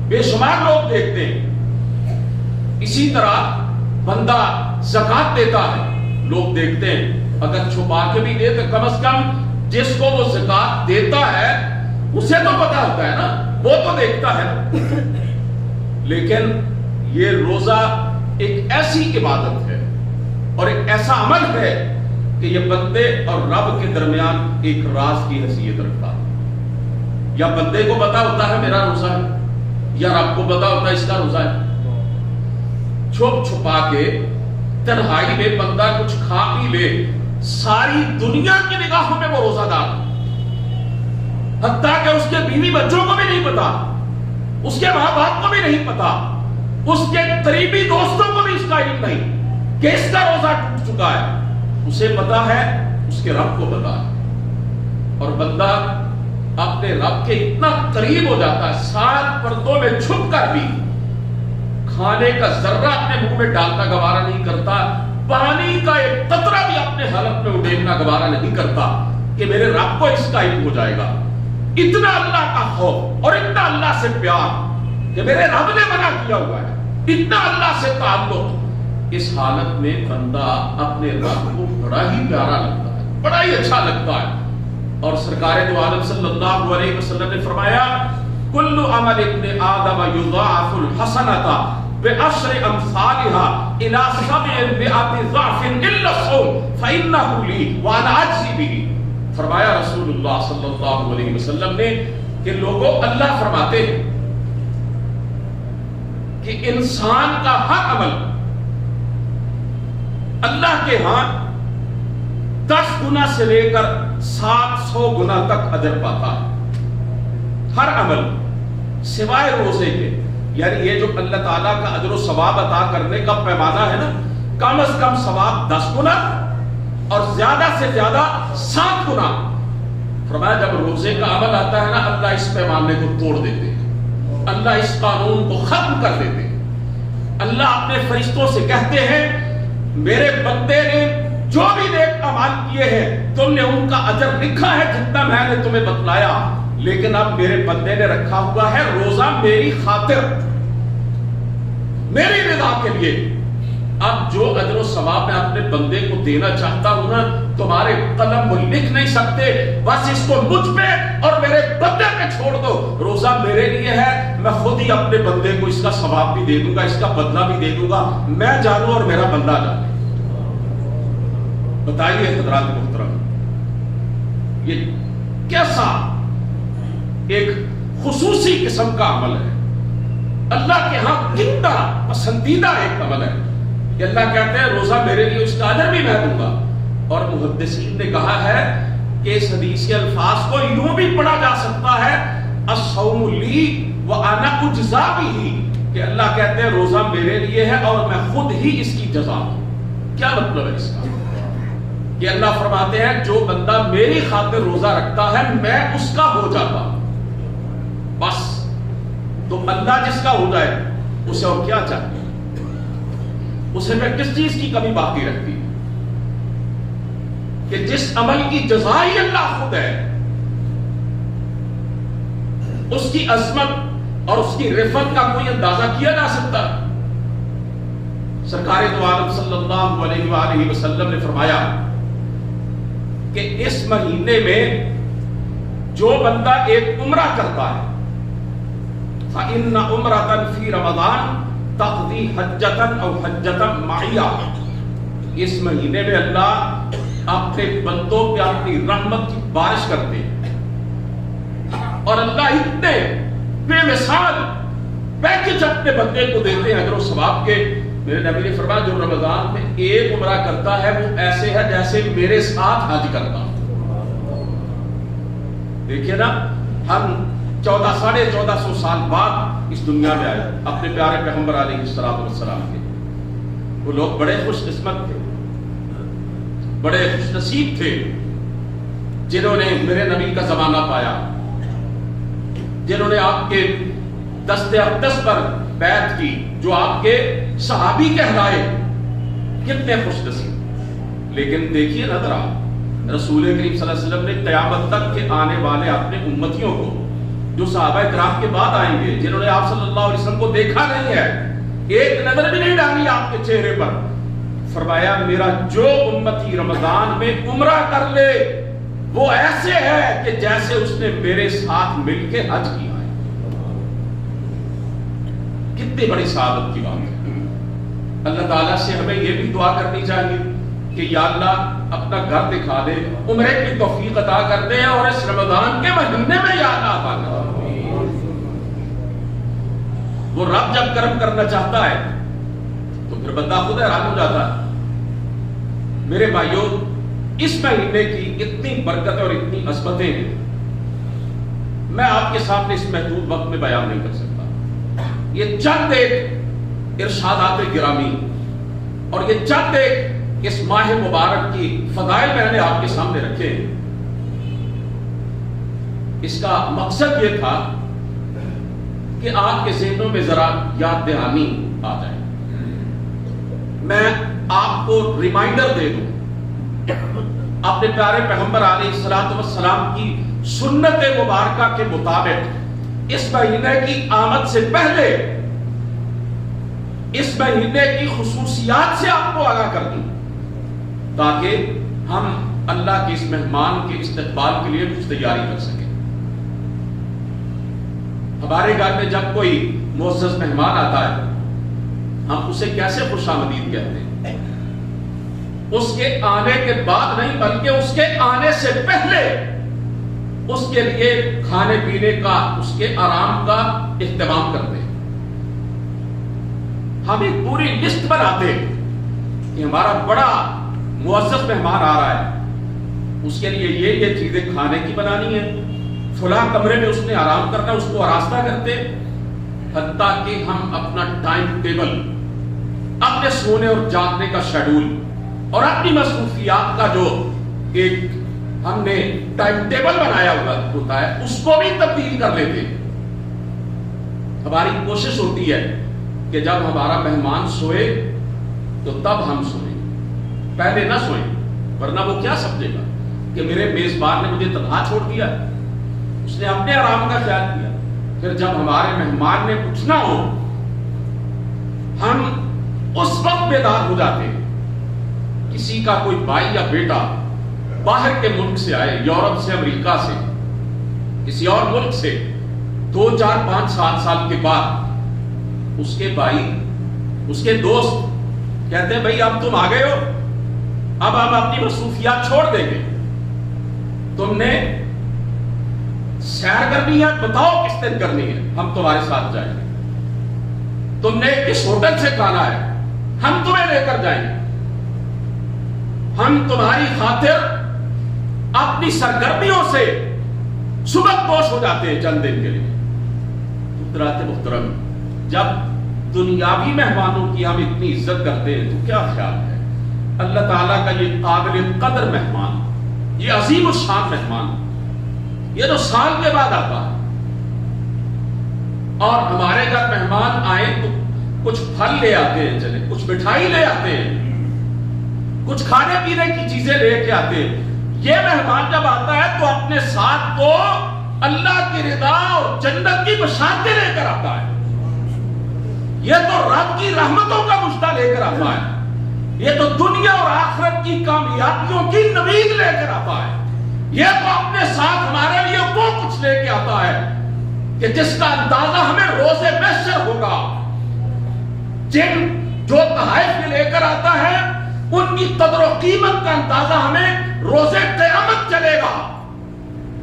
بے شمار لوگ دیکھتے ہیں۔ اسی طرح بندہ زکوٰۃ دیتا ہے، لوگ دیکھتے ہیں۔ اگر چھپا کے بھی دے تو کم از کم جس کو وہ زکوٰۃ دیتا ہے اسے تو پتا ہوتا ہے نا، وہ تو دیکھتا ہے، لیکن یہ روزہ ایک ایسی عبادت ہے اور ایک ایسا عمل ہے کہ یہ بندے اور رب کے درمیان ایک راز کی حیثیت رکھتا ہے۔ یا بندے کو پتا ہوتا ہے میرا روزہ ہے، یا رب کو پتا ہوتا ہے اس کا روزہ ہے۔ چھپ چھپا کے تنہائی میں بندہ کچھ کھا پی لے، ساری دنیا کی نگاہوں میں وہ روزہ دار، حتیٰ کہ اس کے بیوی بچوں کو بھی نہیں پتا، اس کے ماں باپ کو بھی نہیں پتا، اس کے قریبی دوستوں کو بھی اس کا علم نہیں کہ اس کا روزہ ٹوٹ چکا ہے۔ اسے پتا ہے، اس کے رب کو پتا ہے۔ اور بندہ اپنے رب کے اتنا قریب ہو جاتا ہے، 7 پردوں میں چھپ کر بھی کھانے کا ذرہ اپنے منہ میں ڈالنا گوارا نہیں کرتا، پانی کا ایک قطرہ بھی اپنے حلق میں اڈیلنا گوارا نہیں کرتا کہ میرے رب کو اس کا علم ہو جائے گا۔ اتنا اللہ کا خوف اور اتنا اللہ سے پیار کہ میرے رب نے منع کیا ہوا ہے، اتنا اللہ سے تعلق۔ اس حالت میں بندہ اپنے رب کو بڑا ہی پیارا لگتا ہے، بڑا ہی اچھا لگتا ہے۔ اور سرکار دو عالم صلی اللہ علیہ وسلم نے فرمایا، کل عمل ابن آدم یضاعف الحسنۃ بعشر امثالها الى 700 ضعف الا الصوم فانه لي وانا اجزي به۔ فرمایا رسول اللہ صلی اللہ علیہ وسلم نے کہ لوگوں، اللہ فرماتے ہیں کہ انسان کا ہر عمل اللہ کے ہاں 10 گنا سے لے کر 700 گنا تک اجر پاتا ہے، ہر عمل سوائے روزے کے۔ یعنی یہ جو اللہ تعالیٰ کا اجر و ثواب عطا کرنے کا پیمانہ ہے نا، کم از کم ثواب 10 گنا اور زیادہ سے زیادہ 7 گنا۔ فرمایا جب روزے کا عمل آتا ہے نا، اللہ اس پیمانے کو توڑ دیتے ہیں، اللہ اس قانون کو ختم کر دیتے ہیں۔ اللہ اپنے فرشتوں سے کہتے ہیں، میرے بندے نے جو بھی نیک اعمال کیے ہیں تم نے ان کا اجر لکھا ہے جتنا میں نے تمہیں بتلایا، لیکن اب میرے بندے نے رکھا ہوا ہے روزہ میری خاطر، میری رضا کے لیے۔ اب جو اجر و ثواب میں اپنے بندے کو دینا چاہتا ہوں نا، تمہارے قلم وہ لکھ نہیں سکتے، بس اس کو مجھ پہ اور میرے بندے پہ چھوڑ دو۔ روزہ میرے لیے ہے، میں خود ہی اپنے بندے کو اس کا ثواب بھی دے دوں گا، اس کا بدلہ بھی دے دوں گا، میں جانوں اور میرا بندہ جانے۔ بتائیے حضرات محترم، یہ کیسا ایک خصوصی قسم کا عمل ہے، اللہ کے ہاں کتنا پسندیدہ ایک عمل ہے کہ اللہ کہتے ہیں روزہ میرے لیے، اس کا اجر بھی میں دوں گا۔ اور محدثین نے کہا ہے کہ اس حدیث کے الفاظ کو یوں بھی پڑھا جا سکتا ہے، الصوم لی وانا اجزا بہ، کہ اللہ کہتے ہیں روزہ میرے لیے ہے اور میں خود ہی اس کی جزا دوں۔ کیا مطلب ہے اس کا؟ کہ اللہ فرماتے ہیں جو بندہ میری خاطر روزہ رکھتا ہے میں اس کا ہو جاتا ہوں، بس۔ تو بندہ جس کا ہو جائے اسے اور کیا چاہیے، اسے میں کس چیز کی کمی باقی رکھتی کہ جس عمل کی جزا ہی اللہ خود ہے، اس کی عظمت اور اس کی رفعت کا کوئی اندازہ کیا جا سکتا؟ سرکار دو عالم صلی اللہ علیہ وآلہ وسلم نے فرمایا کہ اس مہینے میں جو بندہ ایک عمرہ کرتا ہے، فَإِنَّ عُمْرَةً فِي رَمَضَانَ تَقْضِي حَجَّةً أَوْ حَجَّةً مَعِيَّةً۔ اس مہینے میں اللہ اپنے بندوں پہ اپنی رحمت کی بارش کرتے ہیں، اور اللہ اتنے بے مثال پیکج اپنے بندے کو دیتے ہیں اجر و ثواب کے۔ میرے نبی نے فرمایا جو رمضان میں ایک عمرہ کرتا ہے وہ ایسے ہے جیسے میرے ساتھ حج کرتا۔ دیکھیے نا، ہم 1400 سال بعد اس دنیا میں آئے اپنے پیارے پیغمبر علیہ السلام کے۔ وہ لوگ بڑے خوش قسمت تھے، بڑے خوش نصیب تھے جنہوں نے میرے نبی کا زمانہ پایا، جنہوں نے آپ کے دست اقدس پر بیعت کی، جو آپ کے صحابی کہلائے۔ کتنے خوش نصیب۔ لیکن دیکھیے نا ذرا، رسول کریم صلی اللہ علیہ وسلم نے قیامت تک کے آنے والے اپنے امتیوں کو، جو صحابہ کرام کے بعد آئیں گے، جنہوں نے آپ صلی اللہ علیہ وسلم کو دیکھا نہیں ہے، ایک نظر بھی نہیں ڈالی آپ کے چہرے پر، فرمایا میرا جو امتی رمضان میں عمرہ کر لے وہ ایسے ہے کہ جیسے اس نے میرے ساتھ مل کے حج کیا ہے۔ کتنی بڑی سعادت کی بات ہے۔ اللہ تعالیٰ سے ہمیں یہ بھی دعا کرنی چاہیے کہ یا اللہ اپنا گھر دکھا دے، عمرے کی توفیق عطا کر دے، اور اس رمضان کے مہینے میں یا اللہ عطا کر دے۔ وہ رب جب کرم کرنا چاہتا ہے تو پھر بندہ خود حیران ہو جاتا ہے۔ میرے بھائیوں، اس مہینے کی اتنی برکت اور اتنی عظمتیں ہیں، میں آپ کے سامنے اس محدود وقت میں بیان نہیں کر سکتا۔ یہ چند ایک ارشادات گرامی اور یہ چند ایک اس ماہ مبارک کی فضائل میں نے آپ کے سامنے رکھے ہیں۔ اس کا مقصد یہ تھا کہ آپ کے ذہنوں میں ذرا یاد دہانی آ جائے، میں آپ کو ریمائنڈر دے دوں اپنے پیارے پیغمبر علیہ الصلوۃ والسلام کی سنت مبارکہ کے مطابق اس مہینے کی آمد سے پہلے اس مہینے کی خصوصیات سے آپ کو آگاہ کر دوں، تاکہ ہم اللہ کے اس مہمان کے استقبال کے لیے کچھ تیاری کر سکیں۔ ہمارے گھر میں جب کوئی معزز مہمان آتا ہے، ہم اسے کیسے خوش آمدید کہتے ہیں؟ اس کے آنے کے بعد نہیں، بلکہ اس کے آنے سے پہلے اس کے لیے کھانے پینے کا، اس کے آرام کا اہتمام کرتے ہیں۔ ہم ایک پوری لسٹ بناتے ہیں کہ ہمارا بڑا معزز مہمان آ رہا ہے، اس کے لیے یہ چیزیں کھانے کی بنانی ہے، فلاں کمرے میں اس نے آرام کرنا، اس کو آراستہ کرتے، حتیٰ کہ ہم اپنا ٹائم ٹیبل، اپنے سونے اور جاگنے کا شیڈول اور اپنی مصروفیات کا جو ایک ہم نے ٹائم ٹیبل بنایا ہوتا ہے، اس کو بھی تبدیل کر لیتے ہیں۔ ہماری کوشش ہوتی ہے کہ جب ہمارا مہمان سوئے تو تب ہم سوئیں، پہلے نہ سوئیں، ورنہ وہ کیا سمجھے گا کہ میرے میزبان نے مجھے تنہا چھوڑ دیا، اس نے اپنے آرام کا خیال کیا۔ پھر جب ہمارے مہمان نے اٹھنا ہو، ہم اس وقت بیدار ہو جاتے ہیں۔ کسی کا کوئی بھائی یا بیٹا باہر کے ملک سے آئے، یورپ سے، امریکہ سے، کسی اور ملک سے، 2 4 5 7 سال کے بعد اس کے بھائی، اس کے دوست کہتے ہیں بھائی اب تم آ گئے ہو، اب ہم اپنی مصروفیات چھوڑ دیں گے، تم نے سیر کرنی ہے، بتاؤ کس دن کرنی ہے، ہم تمہارے ساتھ جائیں گے، تم نے کس ہوٹل سے کھانا ہے، ہم تمہیں لے کر جائیں گے، ہم تمہاری خاطر اپنی سرگرمیوں سے سبک دوش ہو جاتے ہیں چند دن کے لیے۔ حضرات محترم، جب دنیاوی مہمانوں کی ہم اتنی عزت کرتے ہیں تو کیا خیال ہے اللہ تعالیٰ کا یہ قابل قدر مہمان، یہ عظیم الشان مہمان، یہ تو سال کے بعد آتا ہے، اور ہمارے گھر مہمان آئے تو کچھ پھل لے آتے ہیں، چلے کچھ مٹھائی لے آتے ہیں، کچھ کھانے پینے کی چیزیں لے کے آتے ہیں۔ یہ مہمان جب آتا ہے تو اپنے ساتھ تو اللہ کی رضا اور جنت کی بشارتیں لے کر آتا ہے، یہ تو رب کی رحمتوں کا مشتہ لے کر آتا ہے، یہ تو دنیا اور آخرت کی کامیابیوں کی نوید لے کر آتا ہے، یہ تو اپنے ساتھ ہمارے لیے وہ کچھ لے کے آتا ہے کہ جس کا اندازہ ہمیں روز محشر ہوگا۔ جن جو تحائف لے کر آتا ہے ان کی قدر و قیمت کا اندازہ ہمیں روز قیامت چلے گا۔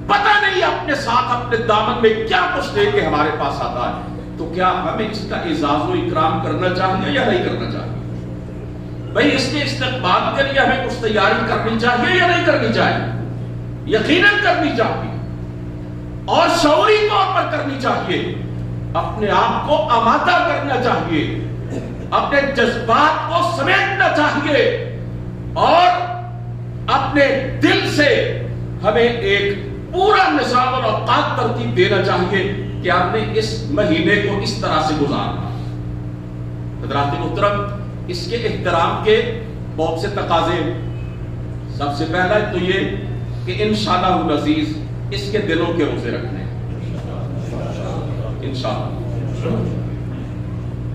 پتہ نہیں اپنے ساتھ اپنے دامن میں کیا کچھ لے کے ہمارے پاس آتا ہے، تو کیا ہمیں اس کا اعزاز و اکرام کرنا چاہیے یا نہیں کرنا چاہیے؟ بھئی اس کے استقبال کے لیے ہمیں کچھ تیاری کرنی چاہیے یا نہیں کرنی چاہیے؟ یقیناً کرنی چاہیے، اور شعوری طور پر کرنی چاہیے۔ اپنے آپ کو آمادہ کرنا چاہیے، اپنے جذبات کو سمیٹنا چاہیے، اور اپنے دل سے ہمیں ایک پورا نظام اور اوقات ترتیب دینا چاہیے کہ آپ نے اس مہینے کو اس طرح سے گزارنا۔ حضرات محترم، اس کے احترام کے بہت سے تقاضے، سب سے پہلا تو یہ کہ انشاءاللہ العزیز اس کے دنوں کے روزے رکھنے انشاءاللہ،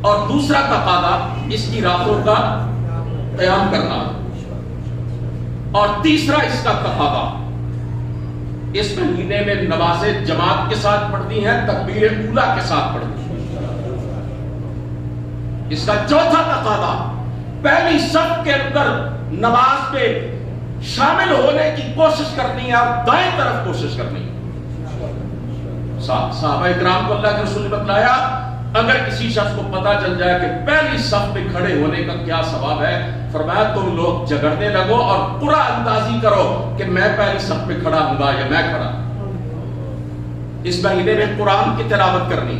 اور دوسرا تقاضا اس کی راتوں کا قیام کرنا، اور تیسرا اس کا تقاضا اس مہینے میں نمازیں جماعت کے ساتھ پڑھتی ہیں، تکبیر اولیٰ کے ساتھ پڑھتی ہیں۔ اس کا چوتھا تقاضا پہلی صف کے اندر نماز میں شامل ہونے کی کوشش کرنی ہے اور دائیں طرف کوشش کرنی ہے. صحابہ اکرام کو اللہ کے رسول نے بتلایا اگر کسی شخص کو پتا چل جائے کہ پہلی صف میں کھڑے ہونے کا کیا ثواب ہے، فرمایا تم لوگ جھگڑنے لگو اور پورا اندازی کرو کہ میں پہلی صف میں کھڑا ہوں گا یا میں کھڑا. اس مہینے میں قرآن کی تلاوت کرنی.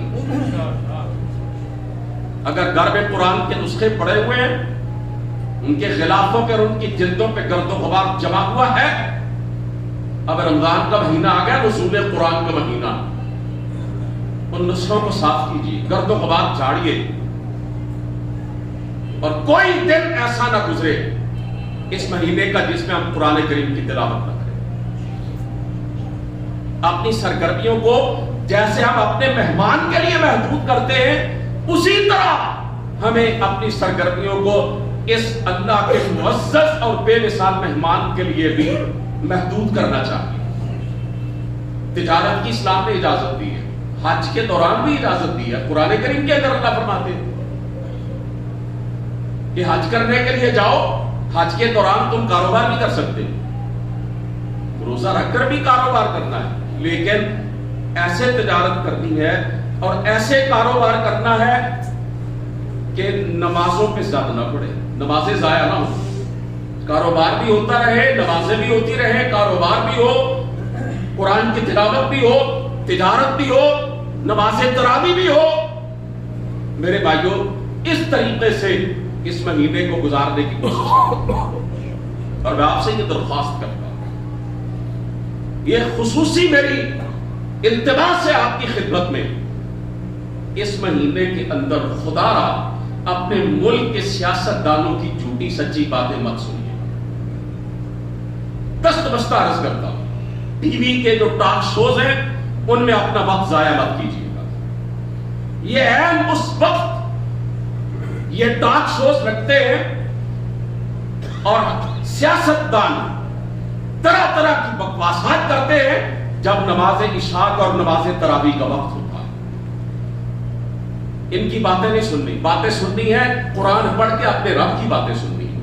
اگر گھر میں قرآن کے نسخے پڑے ہوئے ہیں، ان کے غلافوں پہ اور ان کی جلدوں پہ گرد و غبار جمع ہوا ہے، اب رمضان کا مہینہ آ گیا، نزول قرآن کا مہینہ، ان نسخوں کو صاف کیجیے، گرد و غبار جھاڑیے، اور کوئی دن ایسا نہ گزرے اس مہینے کا جس میں ہم قرآن کریم کی تلاوت نہ کریں. اپنی سرگرمیوں کو جیسے ہم اپنے مہمان کے لیے محدود کرتے ہیں، اسی طرح ہمیں اپنی سرگرمیوں کو اس اللہ کے معزز اور بے مثال مہمان کے لیے بھی محدود کرنا چاہیے. تجارت کی اسلام نے اجازت دی ہے، حج کے دوران بھی اجازت دی ہے. قرآن کریم کے اندر اللہ فرماتے ہیں کہ حج کرنے کے لیے جاؤ، حج کے دوران تم کاروبار بھی کر سکتے ہو، روزہ رکھ کر بھی کاروبار کرنا ہے، لیکن ایسے تجارت کرنی ہے اور ایسے کاروبار کرنا ہے کہ نمازوں پہ زیادہ نہ پڑے، نمازیں ضائع نہ ہو، کاروبار بھی ہوتا رہے، نمازیں بھی ہوتی رہے، کاروبار بھی ہو، قرآن کی تلاوت بھی ہو، تجارت بھی ہو، نماز تراویح بھی ہو. میرے بھائیوں، اس طریقے سے اس مہینے کو گزارنے کی کوشش کریں. اور میں آپ سے یہ درخواست کرتا ہوں، یہ خصوصی میری التماس ہے آپ کی خدمت میں، اس مہینے کے اندر خدا را اپنے ملک کے سیاست دانوں کی جھوٹی سچی باتیں مت سنیے. دست بستہ عرض کرتا ہوں، ٹی وی کے جو ٹاک شوز ہیں ان میں اپنا وقت ضائع مت کیجیے گا. یہ عین اس وقت یہ ٹاک شوز رکھتے ہیں اور سیاستدان طرح طرح کی بکواسات کرتے ہیں جب نماز عشاء اور نماز تراویح کا وقت ہوتا ہے. ان کی باتیں نہیں سننی، باتیں سننی ہے قرآن پڑھ کے اپنے رب کی باتیں سننی ہے،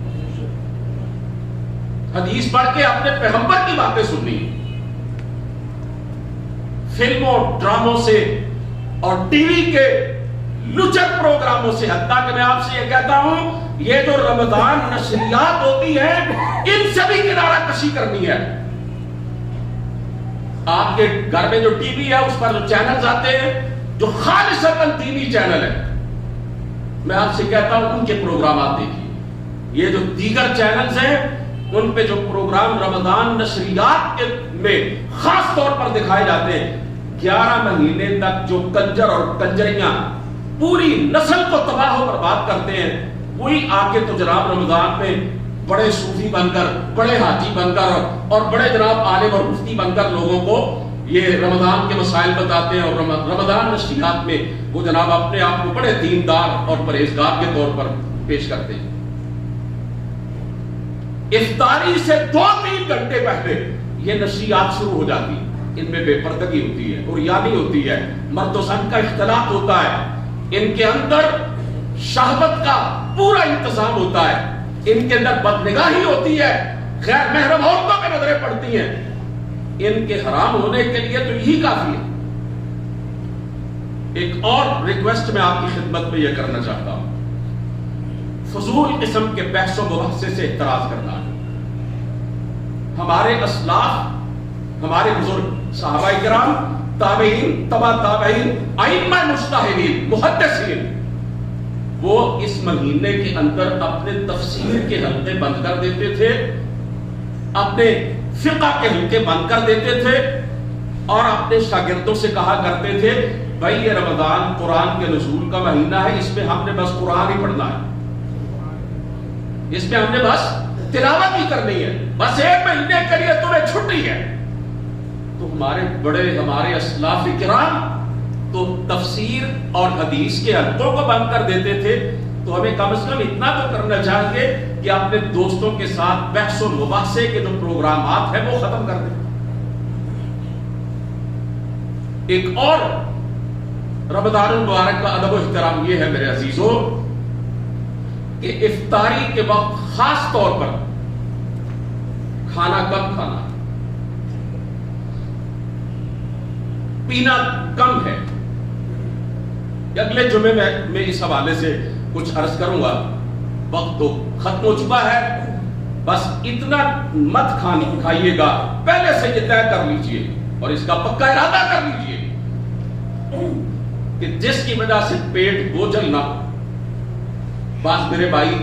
حدیث پڑھ کے اپنے پیغمبر کی باتیں سننی ہے. فلموں ڈراموں سے اور ٹی وی کے لچک پروگراموں سے، حتیٰ کہ میں آپ سے یہ کہتا ہوں یہ جو رمضان نشریات ہوتی ہے ان سے بھی کنارہ کشی کرنی ہے. آپ کے گھر میں جو ٹی وی ہے اس پر جو چینلز آتے ہیں جو خالصتاً دینی چینل ہے، میں آپ سے کہتا ہوں ان کے پروگرامات دیکھیے. یہ جو دیگر چینلز ہیں ان پہ جو پروگرام رمضان نشریات میں خاص طور پر دکھائے جاتے ہیں، 11 مہینے تک جو کنجر اور کنجریاں پوری نسل کو تباہ و برباد کرتے ہیں، وہی آ کے تو جناب رمضان میں بڑے صوفی بن کر، بڑے حاجی بن کر اور بڑے جناب عالم اور مفتی بن کر لوگوں کو یہ رمضان کے مسائل بتاتے ہیں. اور رمضان نشریات میں وہ جناب اپنے آپ کو بڑے دیندار اور پرہیزگار کے طور پر پیش کرتے ہیں. افطاری سے 2-3 گھنٹے پہلے یہ نشریات شروع ہو جاتی ہیں. ان میں بے پردگی ہوتی ہے، عریانی ہوتی ہے، مرد و زن کا اختلاط ہوتا ہے، ان کے اندر شہوت کا پورا انتظام ہوتا ہے، ان کے اندر بدنگاہی ہوتی ہے، غیر محرم عورتوں پہ نظریں پڑتی ہیں. ان کے حرام ہونے کے لیے تو یہی کافی ہے. ایک اور ریکویسٹ میں آپ کی خدمت میں یہ کرنا چاہتا ہوں، فضول قسم کے بحث و مباحثے سے اعتراض کرنا ہے. ہمارے اسلاف، ہمارے بزرگ صحابہ کرام، تابعین، تبع تابعین، ائمہ مجتہدین، محدثین، وہ اس مہینے کے اندر اپنے تفسیر کے حلقے بند کر دیتے تھے، اپنے فقہ کے حلقے بند کر دیتے تھے اور اپنے شاگردوں سے کہا کرتے تھے بھائی یہ رمضان قرآن کے نزول کا مہینہ ہے، اس میں ہم نے بس قرآن ہی پڑھنا ہے، اس میں ہم نے بس تلاوت ہی کرنی ہے، بس 1 مہینے کے لیے تمہیں چھٹی ہے. تو ہمارے بڑے، ہمارے اسلاف کرام تو تفسیر اور حدیث کے حلقوں کو بند کر دیتے تھے. تو ہمیں کم از کم اتنا تو کرنا چاہیے کہ اپنے دوستوں کے ساتھ بحث و مباحثے کے جو پروگرامات ہیں وہ ختم کر دیں. ایک اور رمضان المبارک کا ادب و احترام یہ ہے میرے عزیزوں کہ افطاری کے وقت خاص طور پر کھانا کم کھانا، پینا کم ہے۔ اگلے جمعے میں اس حوالے سے کچھ عرض کروں گا، وقت تو ختم ہو چکا ہے۔ بس اتنا مت کھائیے گا، پہلے سے یہ طے کر لیجئے اور اس کا پکا ارادہ کر لیجئے کہ جس کی وجہ سے پیٹ بوجھل نہ ہو۔ بعض میرے بھائی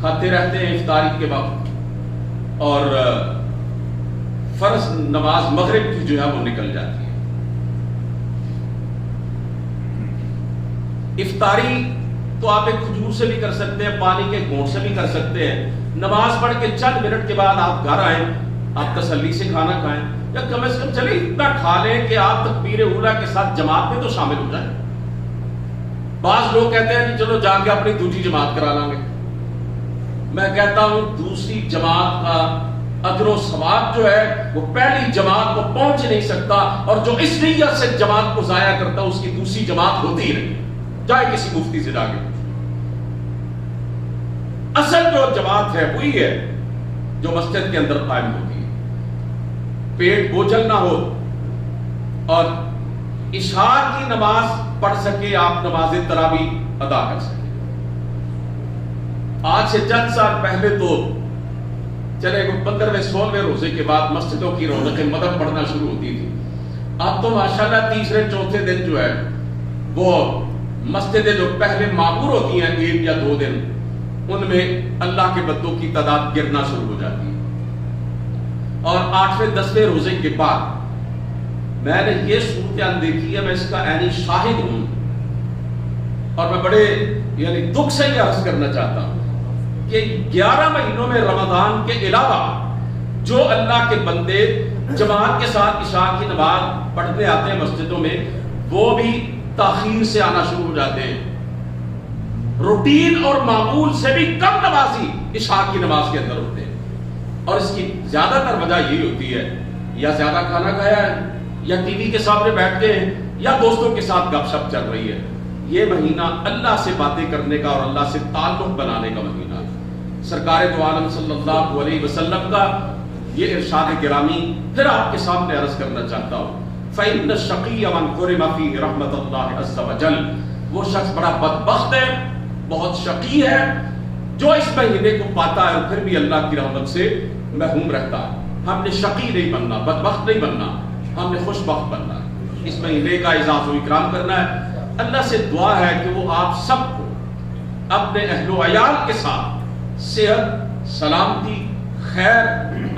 کھاتے رہتے ہیں افطاری کے وقت اور فرض نماز مغرب کی جو ہے وہ نکل جاتی ہے۔ افطاری تو آپ ایک کھجور سے بھی کر سکتے ہیں، پانی کے گھونٹ سے بھی کر سکتے ہیں۔ نماز پڑھ کے چند منٹ کے بعد آپ گھر آئیں، آپ تسلی سے کھانا کھائیں، یا کم از کم چلے اتنا کھا لیں کہ آپ تکبیر اولیٰ کے ساتھ جماعت میں تو شامل ہو جائیں۔ بعض لوگ کہتے ہیں کہ چلو جا کے اپنی دوسری جماعت کرا لیں گے۔ میں کہتا ہوں دوسری جماعت کا اجر و ثواب جو ہے وہ پہلی جماعت کو پہنچ نہیں سکتا، اور جو اس نیت سے جماعت کو ضائع کرتا اس کی دوسری جماعت ہوتی ہی نہیں، چاہے کسی مفتی سے جا کے۔ اصل جو جماعت ہے وہی ہے جو مسجد کے اندر قائم ہوتی ہے، پیٹ بوجھل نہ ہو اور عشاء کی نماز پڑھ سکے، آپ نماز تراویح ادا کر سکے۔ آج سے چند سال پہلے تو چلے 15ویں 16ویں روزے کے بعد مسجدوں کی رونقیں مدد پڑھنا شروع ہوتی تھی۔ اب تو ماشاءاللہ تیسرے چوتھے دن جو ہے وہ مسجدیں جو پہلے معمور ہوتی ہیں 1 یا 2 دن، ان میں اللہ کے بندوں کی تعداد گرنا شروع ہو جاتی ہے۔ اور 8ویں 10ویں روزے کے بعد میں نے یہ صورتحال دیکھی ہے، میں اس کا عینی شاہد ہوں، اور میں بڑے دکھ سے یہ عرض کرنا چاہتا ہوں کہ 11 مہینوں میں رمضان کے علاوہ جو اللہ کے بندے جماعت کے ساتھ عشاء کی نماز پڑھنے آتے ہیں مسجدوں میں، وہ بھی تاخیر سے آنا شروع ہو جاتے ہیں۔ روٹین اور معمول سے بھی کم نمازی عشاء کی نماز کے اندر ہوتے ہیں، اور اس کی زیادہ تر وجہ یہی ہوتی ہے یا زیادہ کھانا کھایا ہے، یا ٹی وی کے سامنے بیٹھ کے ہیں، یا دوستوں کے ساتھ گپ شپ چل رہی ہے۔ یہ مہینہ اللہ سے باتیں کرنے کا اور اللہ سے تعلق بنانے کا مہینہ ہے۔ سرکار دو عالم صلی اللہ علیہ وسلم کا یہ ارشاد گرامی پھر آپ کے سامنے عرض کرنا چاہتا ہوں، فَإِنَّ الشَّقِيَّ مَنْ حُرِمَ فِيهِ رَحْمَةَ اللَّهِ عَزَّ وَجَلَّ، وہ شخص بڑا بدبخت ہے، بہت شقی ہے جو اس مہینے کو پاتا ہے اور پھر بھی اللہ کی رحمت سے محروم رہتا ہے۔ ہم نے شقی نہیں بننا، بدبخت نہیں بننا، ہم نے خوش بخت بننا ہے۔ اس مہینے کا اعزاز و اکرام کرنا ہے۔ اللہ سے دعا ہے کہ وہ آپ سب کو اپنے اہل و عیال کے ساتھ صحت، سلامتی، خیر،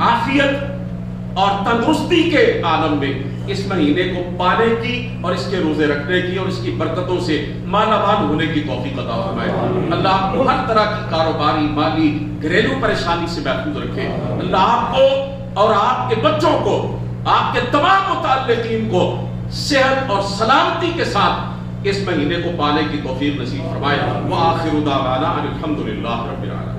عافیت اور تندرستی کے عالم میں اس مہینے کو پانے کی اور اس کے روزے رکھنے کی اور اس کی برکتوں سے مالا مال ہونے کی توفیق عطا فرمائے۔ اللہ آپ کو ہر طرح کی کاروباری، مالی، گھریلو پریشانی سے محفوظ رکھے۔ اللہ آپ کو اور آپ کے بچوں کو، آپ کے تمام متعلقین کو صحت اور سلامتی کے ساتھ اس مہینے کو پانے کی توفیق نصیب فرمائے۔ وآخر دعوانا ان الحمد للہ رب العالمین۔